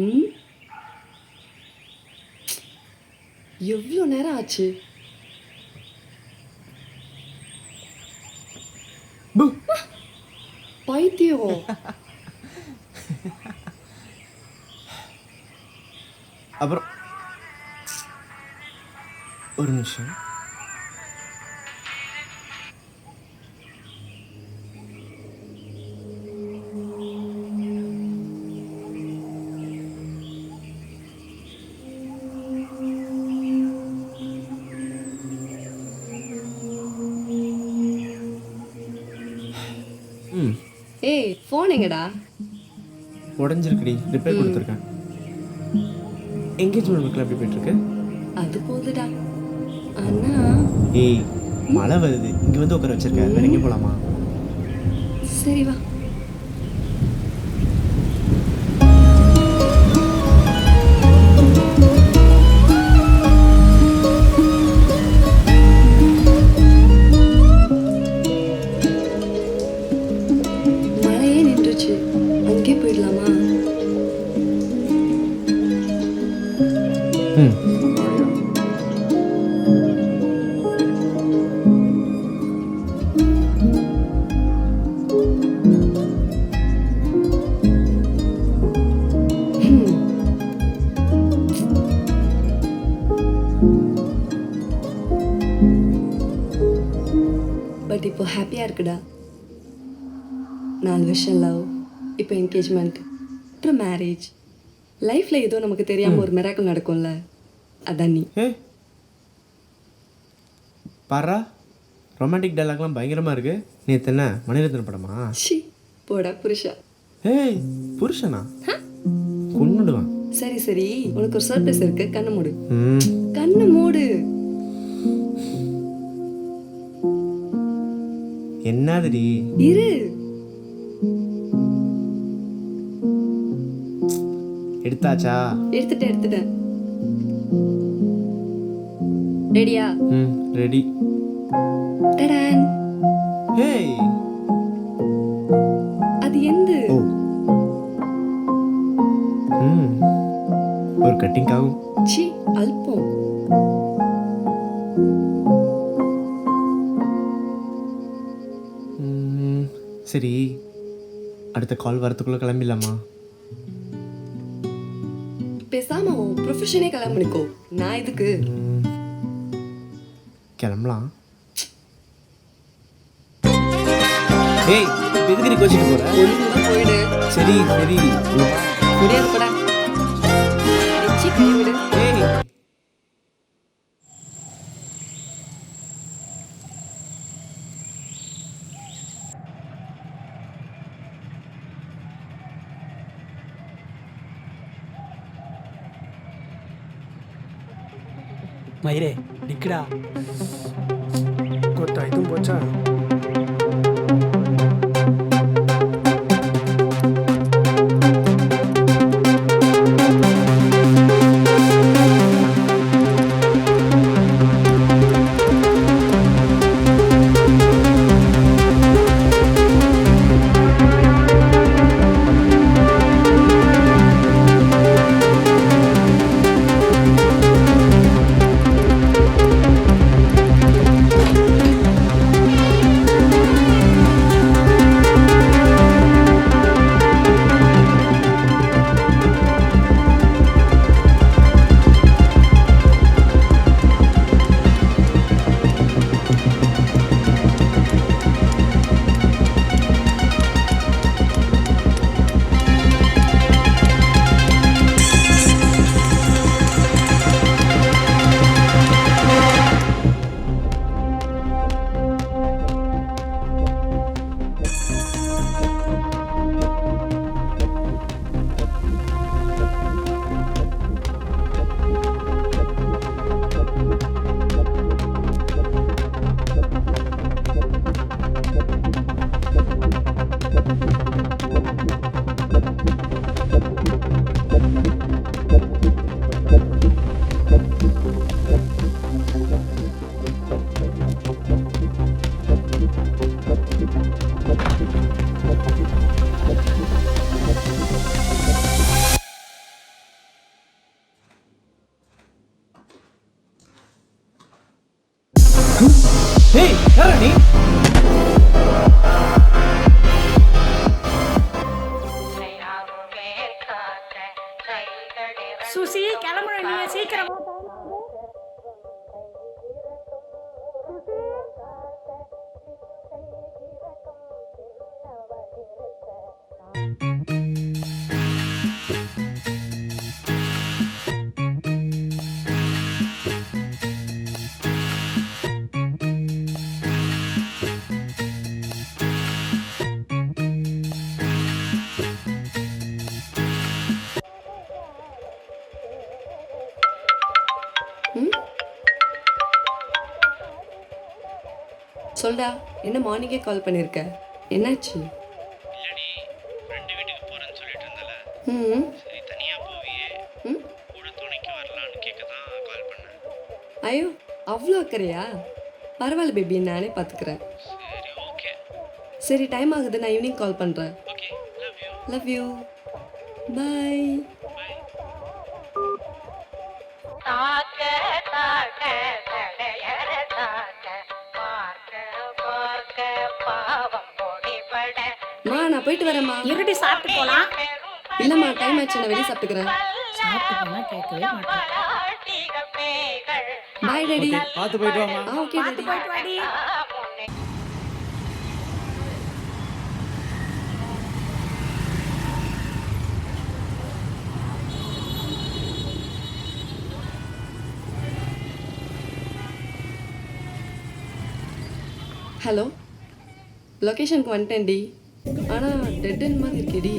ம் எவ்வளோ நேரம் ஆச்சு? பைத்தியம். அப்புறம் ஒரு நிமிஷம். ஏய் ஃபோன் எங்கடா? உடஞ்சிருக்குடி, ரிப்பேர் கொடுத்துருக்கேன். எங்கேஜ்மெண்ட் ஒர்க்கில் எப்படி போயிட்டுருக்கு? அது போகுதுடா. அண்ணா ஏய் மழை வருது, இங்கே வந்து உட்கார வச்சிருக்கேன். வேற எங்கே போகலாமா? சரி வா. மழையே நின்றுச்சு, அங்கே போயிடலாமா? ம் பட் இப்போ ஹாப்பியாக இருக்குடா. 4 வருஷம் லவ், இப்போ என்கேஜ்மெண்ட், அப்புறம் மேரேஜ். லைஃப்பில் ஏதோ நமக்கு தெரியாமல் ஒரு மிராக்கிள் நடக்கும்ல, அதான் நீ. ஏ பாரா, ரொமான்டிக் டைலாக்லாம் பயங்கரமாக இருக்குது. நேற்று என்ன மணிரத்ன படமா? ஷி போடா புருஷா. ஏய் புருஷனா? கொன்னுடுவான். சரி சரி, உனக்கு ஒரு சர்ப்ரைஸ் இருக்கு, கண்ணு மூடு. ம் கண்ணு மூடு. என்னதுடி? இரு. எடுத்தாச்சா? எடுத்துட்டேன். ரெடியா? ம் ரெடி. டடான். ஏய் அது எந்து? ஓ ம் ஒரு கட்டிங்காகும். சி அல்பம். சரி, அடுத்த கால் வரத்துக்குள்ளே கிளம்பிடலாமா? பேசாம உன் ப்ரொஃபஷனே கல்யாணம் பண்ணிக்கோ. நான் இதுக்கு கிளம்பலாம். ஏய் எதுக்கு கோச்சிட்டு போற? ஒழுங்கா போயிடு. சரி சரி. முடியாது போடா. அடிச்சு கை விடு. ஏய் மயிரே நிக்கடா. ಗೊತ್ತಾಯ್ತು ಬೋಚಾ. சுசி கிளம்புற நீ சீக்கிரமா சொல்டா, என்ன மார்னிங்கே கால் பண்ணியிருக்க? என்னாச்சு? இல்லடி ஃப்ரெண்டு வீட்டுக்கு போகிறேன்னு சொல்லிட்டு இருந்தல ம் சரி தனியாக போவியே ம் கூட துணைக்கு வரலான்னு கேட்க தான் கால் பண்ணேன். ஐயோ, அவ்வளோ அக்கறையா? பரவாயில்ல பேபி, நானே பார்த்துக்கிறேன். சரி ஓகே சரி, டைம் ஆகுது, நான் ஈவினிங் கால் பண்ணுறேன். Okay love you love you. Bye. Bye. தாக்க தாக்க தடையற தாக்க பார்க்க பார்க்க பாவம் பொடிபட மா, நான் போயிட்டு வரேம்மா. இருடி சாப்பிட்டு போலாம். இல்லைம்மா, டைம் ஆச்சு, நான் வெளியே சாப்பிட்டுக்கிறேன். சாப்பிட்டு போனா கேட்கவே மாட்டேன். பலாட்டிக பேய்கள் பாய் டாடி. பார்த்து போயிட்டு வாமா. ஓகே பார்த்து டாடி. போயிட்டு வாடி. முன்னே ஹலோ, லொக்கேஷனுக்கு வந்துட்டேன்டி. ஆனால் டெட் எண்ட் மாதிரி இருக்கேடி.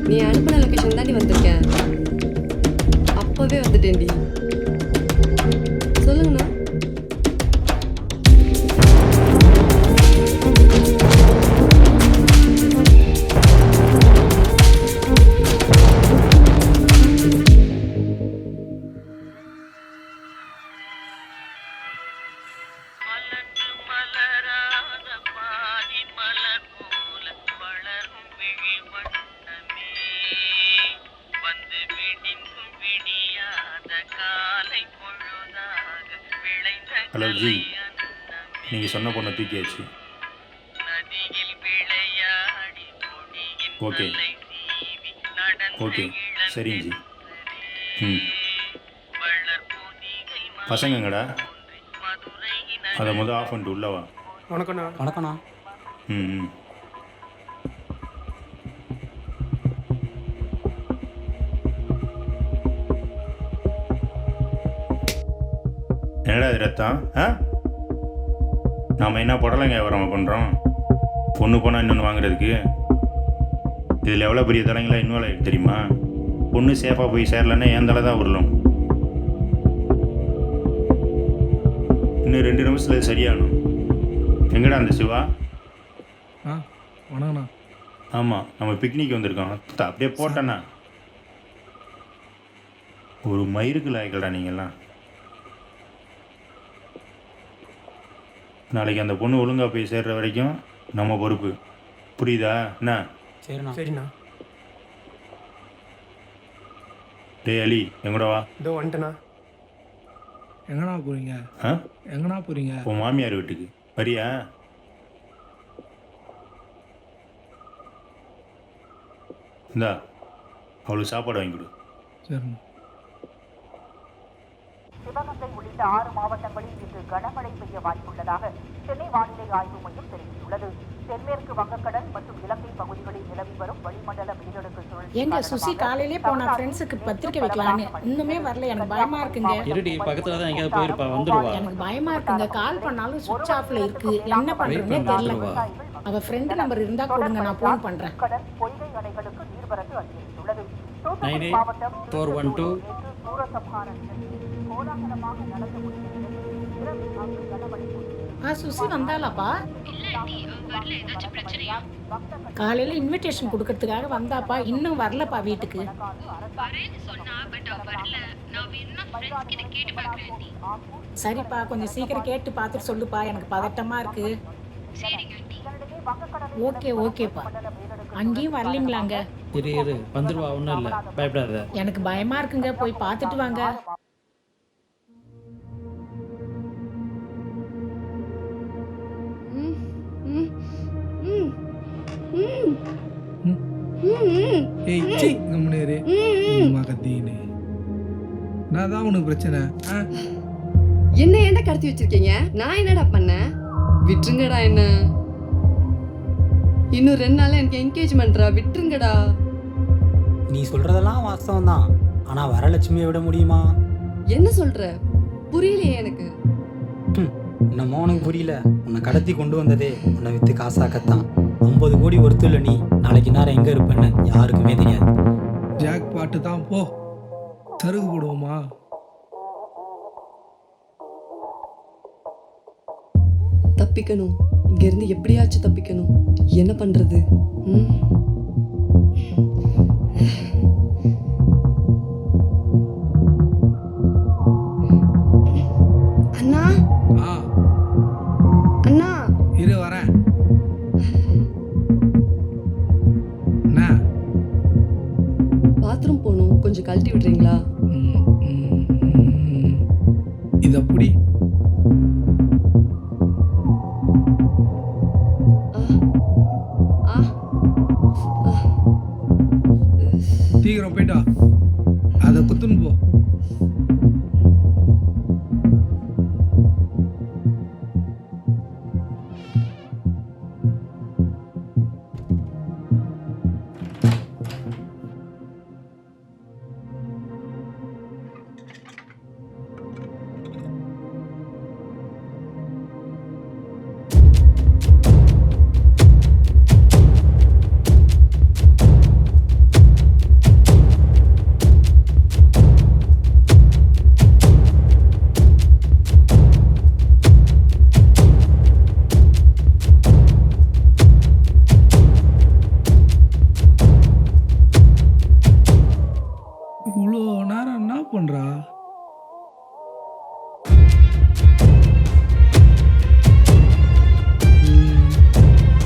நீ அனுப்பின லொக்கேஷன் தாண்டி வந்திருக்கேன். அப்போவே வந்துட்டேன்டி. சொல்லுங்கண்ணா. மலர்ந்து மலராத பாதி மலர் போல வளரும் விழி வண்ணமே வந்து விடிந்தும் விடியாத காலை பொழுதாக விளைந்த ஹலோ ஜி, கலையன்னமே. நீங்கள் சொன்ன பொண்ணை தூக்கியாச்சு. நதியில் விளையாடி கொடியின் ஓகே. தலை சீவி நடந்த ஓகே இளம் சரிங்க ஜி. தென்றலே. ம் வளர்பொதிகை பசங்கங்கடா மதுரை அதை முதல் ஆஃப் பண்ணிட்டு உள்ளவா. வணக்கண்ணா. ம் ம் என்னடா இது ரத்தம்? நாம் என்ன புடலங்க வியாபாரம் பண்ணுறோம்? பொண்ணு போனால் இன்னொன்று வாங்குறதுக்கு இதில் எவ்வளோ பெரிய தலைங்களாம் இன்வால்வ் ஆகிட்டு தெரியுமா? பொண்ணு சேஃபாக போய் சேரலன்னா என் தலை தான் உருளும். இன்னும் 2 நிமிஷத்தில் இது சரியாகணும். எங்கடா அந்த சிவா? வணக்கண்ணா. ஆமாம், நம்ம பிக்னிக் வந்திருக்கோம். அப்படியே போட்டேண்ணா. ஒரு மயிருக்கு லாய்க்கடா நீங்கள்லாம். நாளைக்கு அந்த பொண்ணு ஒழுங்காக போய் சேர்ற வரைக்கும் நம்ம பொறுப்பு. புரியுதா என்ன? சரிண்ணா. டேய் அலி, எங்கூட வா. இதோ வந்துட்டேண்ணா. எங்கண்ணா போறீங்க? ஆ எங்கண்ணா போறீங்க? உன் மாமியார் வீட்டுக்கு வரியா? இந்தா அவளுக்கு சாப்பாடு வாங்கி கொடு. சரிண்ணா. சிவகங்கை உள்ளிட்ட 6 மாவட்டங்களில் இன்று கனமழை பெய்ய வாய்ப்புள்ளதாக சென்னை வானிலை ஆய்வு மையம் தெரிவித்துள்ளது. தென்மேற்கு வங்கக்கடல் மற்றும் இலங்கை பகுதிகளில் நிலவி வரும் வளிமண்டல மேலடுக்கு சுழற்சி எங்க சுசி காலையிலே போனா ஃப்ரெண்ட்ஸுக்கு பத்திரிக்கை வைக்கலான்னு இன்னுமே வரல. எனக்கு பயமா இருக்குங்க. இருடி பக்கத்துல தான் எங்கேயாவது போயிருப்பா, வந்துடுவா. எனக்கு பயமா இருக்குங்க. கால் பண்ணாலும் சுவிட்ச் ஆஃப்ல இருக்கு. என்ன பண்றதுன்னே தெரியல. அவ ஃப்ரெண்ட் நம்பர் இருந்தா கொடுங்க, நான் போன் பண்றேன். கடல் பொய்கை அணைகளுக்கு நீர்வரத்து அதிகரித்துள்ளது. தூத்துக்குடி 98 மாவட்டம் 412 நேற்று சூரசம்ஹார நிகழ்ச்சி கோலாகலமாக நடந்து முடிந்த நிலையில் இரவு அங்கு கனமழை பொழிந்தது. சுசி வந்தாலாப்பா? காலையில இன்விடேஷன் கொடுக்கறதுக்காக வந்தாப்பா, இன்னும் வரலப்பா வீட்டுக்கு. சரிப்பா, கொஞ்சம் சீக்கிரம் கேட்டு பார்த்துட்டு சொல்லுப்பா, எனக்கு பதட்டமா இருக்கு. ஓகே ஓகேப்பா. அங்கேயும் வரலீங்களாங்க? இரு வந்துடுவா, ஒன்றும் இல்லை, பயப்படாத. எனக்கு பயமா இருக்குங்க, போய் பார்த்துட்டு வாங்க. ஏய் சீ கம்முனேரு கத்தின்னு நான் தான் உனக்கு பிரச்சனை ஆ என்ன ஏன்டா கடத்தி வச்சிருக்கீங்க? நான் என்னடா பண்ணேன்? விட்டுருங்கடா என்ன. இன்னும் 2 நாள்ல எனக்கு என்கேஜ்மெண்ட்ரா, விட்டுருங்கடா. நீ சொல்கிறதெல்லாம் வாஸ்தவம் தான். ஆனால் வரலட்சுமியை விட முடியுமா? என்ன சொல்ற? புரியலையே எனக்கு. என்னமோ உனக்கு புரியல. உன்னை கடத்தி கொண்டு வந்ததே உன்னை விற்று காசாக்கத்தான். 50 கோடி ஒருத்துல நீ நாளைக்கு நேரம் எங்கே இருப்பேன்னு யாருக்குமே தெரியாது. ஜாக் பாட்டு தான் போ. சருகு போடுவோமா? தப்பிக்கணும். இங்க இருந்து எப்படியாச்சும் தப்பிக்கணும். என்ன பண்றது? அண்ணா ஆ அண்ணா இரு வரேன். என்ன? பாத்ரூம் போகணும், கொஞ்சம் கழட்டி விடுறீங்களா? இதை புடி. சீக்கிரம் போயிட்டா. அதை குத்துன்னு போ. இவ்வளோ நேரம் என்ன பண்றா?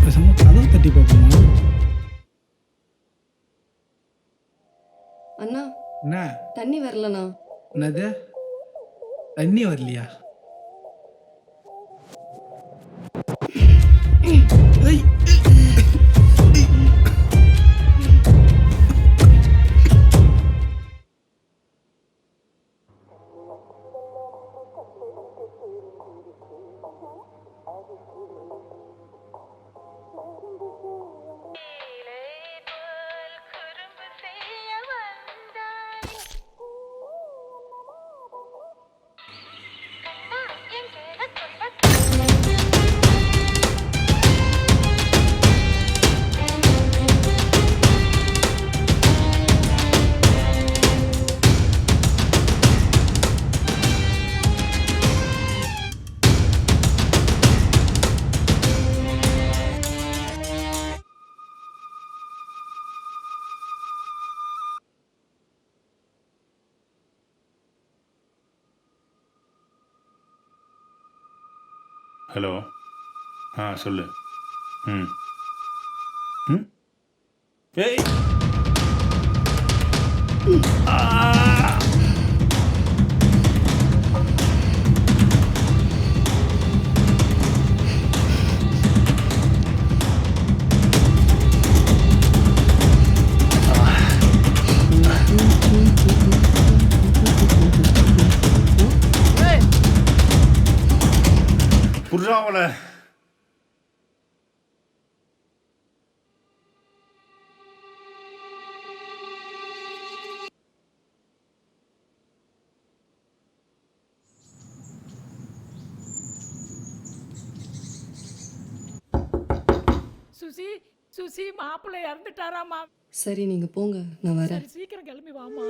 பேசாம கதவை தட்டி பார்ப்போமா? அண்ணா என்ன? தண்ணி வரலண்ணா. என்னது? தண்ணி வரலையா? ஏய், ஹலோ. ஆ சொல்லு. ம் ம் ஏய் புறாவல. சுசி சுசி மாப்பிள்ளை இறந்துட்டாராமா. சரி நீங்க போங்க, நான் வரேன். சரி சீக்கிரம் கிளம்பி வாமா.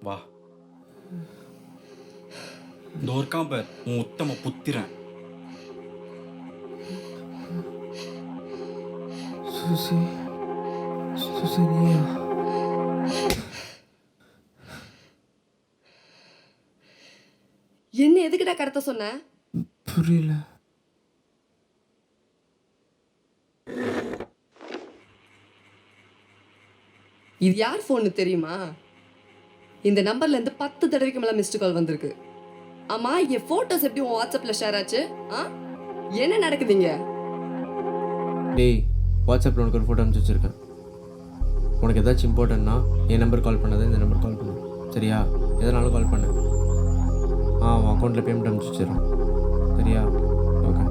வா. தோர்க்காம பார் உன் உத்தம புத்திரன். சுசி சுசினியா? என்ன எதுக்குடா கடத்த சொன்ன? புரியல. இது யார் ஃபோன்னு தெரியுமா? இந்த நம்பர்லேருந்து 10 தடவைக்கு மேலே மிஸ்டு கால் வந்திருக்கு. ஆமாம், என் ஃபோட்டோஸ் எப்படி உன் வாட்ஸ்அப்பில் ஷேர் ஆச்சு? என்ன நடக்குதுங்க? டேய், வாட்ஸ்அப்பில் உனக்கு ஒரு ஃபோட்டோ அனுப்பிச்சி வச்சுருக்கேன். உனக்கு ஏதாச்சும் இம்பார்ட்டன்ட்னா என் நம்பர் கால் பண்ணாத, இந்த நம்பர் கால் பண்ணு. சரியா? எதனாலும் கால் பண்ணு. உன் அக்கௌண்ட்டில் பேமெண்ட் அனுப்பிச்சி வச்சிடறேன். சரியா? ஓகே.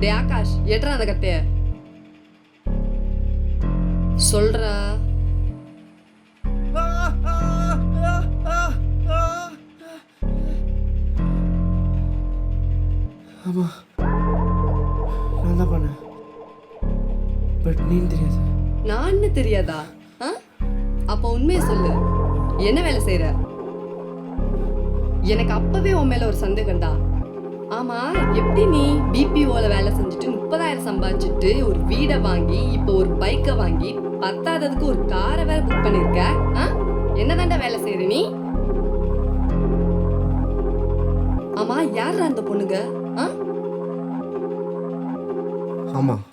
டே ஆகாஷ், எட்ரா அந்த கட்டைய சொல்றா. ஆமாம், நான் தான் பண்ணேன். பட் நீன்னு தெரியாது. நான் தெரியாதா? அப்போ உண்மையை சொல்லு, என்ன வேலை செய்யற? எனக்கு அப்பவே உன் மேல ஒரு சந்தேகம்டா. ஆமா, எப்படி நீ பிபிஓல வேலை செஞ்சுட்டு 30,000 சம்பாதிச்சுட்டு ஒரு வீடை வாங்கி இப்போ ஒரு பைக்கை வாங்கி 10ஆவதுக்கு ஒரு காரை வேற புக் பண்ணிருக்க? என்னதாண்டா வேலை செய்யற நீ? ஆமா, யாரா அந்த பொண்ணுங்க? ஆமாம்,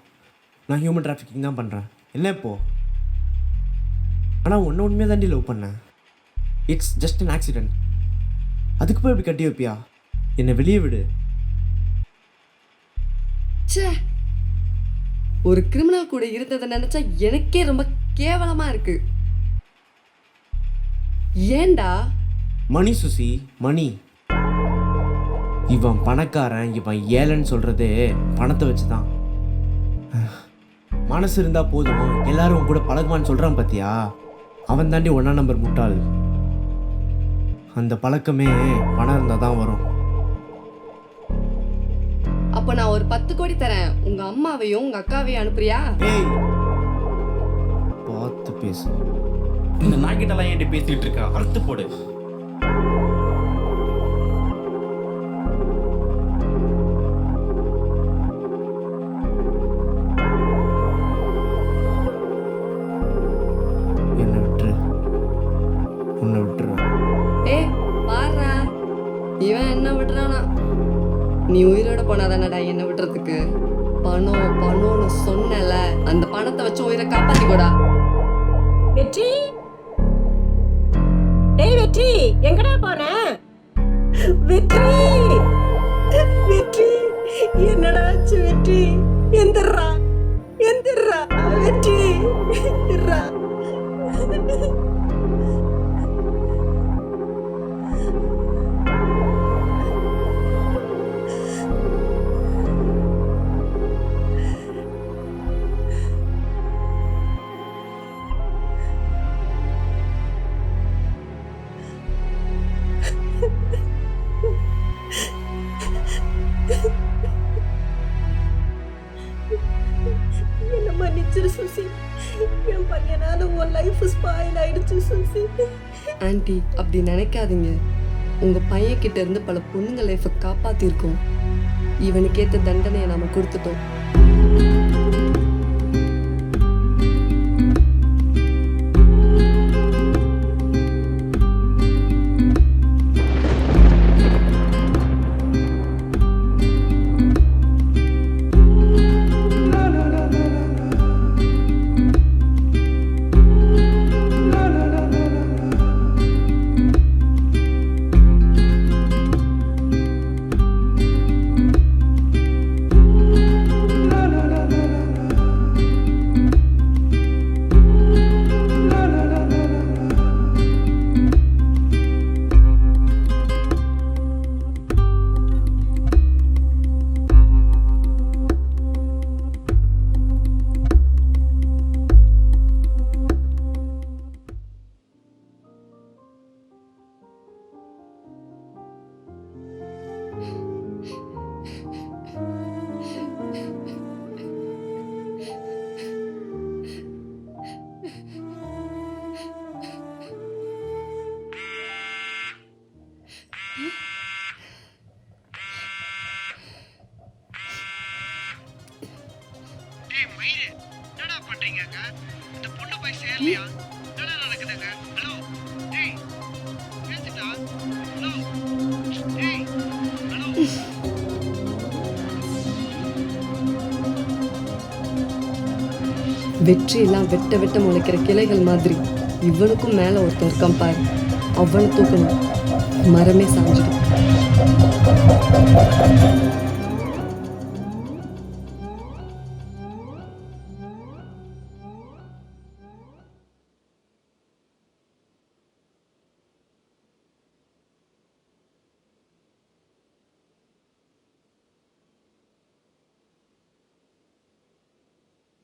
நான் ஹியூமன் டிராஃபிக்கிங் தான் பண்ணுறேன். என்ன இப்போ? ஆனால் ஒன்று உண்மையாக தாண்டி லவ் பண்ணேன். It's just an accident. அதுக்கு போய் இப்படி கட்டி வைப்பியா? என்னை வெளியே விடு. ச்சே, ஒரு கிரிமினல் கூட இருந்ததை நினைச்சா எனக்கே ரொம்ப கேவலமா இருக்கு. ஏண்டா? மணி சுசி, மணி. இவன் பணக்காரன், இவன் ஏழைன்னு சொல்கிறதே பணத்தை வச்சு தான். மனசு இருந்தால் போதும், எல்லாரும் கூட பழகுவான்னு சொல்கிறான் பார்த்தியா? அவன் தாண்டி 1ஆம் நம்பர் முட்டாள். அந்த பழக்கமே பணம் இருந்தால் தான் வரும். அப்போ நான் ஒரு 10 கோடி தரேன், உங்க அம்மாவையும் உங்க அக்காவையும் அனுப்புறியா? ஏய், பார்த்து பேசு. இந்த நாய்கிட்டலாம் ஏன்ட்டு பேசிக்கிட்டு இருக்க? அறுத்து போடு. என்னை விட்டுரு, உன்னை விட்டுருவேன். பாருடா, இவன் என்ன விட்டுறானா? நீ உயிரோட போனாதானடா என்ன விட்டுறதுக்கு? பணம் பணம்னு சொன்னல, அந்த பணத்தை வச்சு உயிரை காப்பாத்திக்கோடா. வெற்றி, டேய் வெற்றி, எங்கடா போற? வெற்றி, வெற்றி, என்னடா ஆச்சு வெற்றி? எந்திரா, எந்திரா வெற்றி, எந்திரா. என்ன மன்னிச்சிரு சுசி, என் பையனால உன் லைஃப் ஸ்பாயில் ஆயிடுச்சு சுசி. ஆன்ட்டி, அப்படி நினைக்காதீங்க. உங்க பையன் கிட்ட இருந்து பல பொண்ணுங்க லைஃபை காப்பாத்திருக்கோம். இவனுக்கு ஏத்த தண்டனையை நாம கொடுத்துட்டோம். என்னடா பண்றீங்கங்க? இந்த பொண்ணு போய் சேரலையா? என்னடா நடக்குதுங்க? ஹலோ டேய், கேக்குதா? ஹலோ டேய், ஹலோ. வெற்றி எல்லாம் வெட்ட வெட்ட முளைக்கிற கிளைகள் மாதிரி இவனுக்கும் மேல ஒருத்தன் இருக்கான் பாரு, அவனை தூக்கணும், மரமே சாஞ்சிடும்.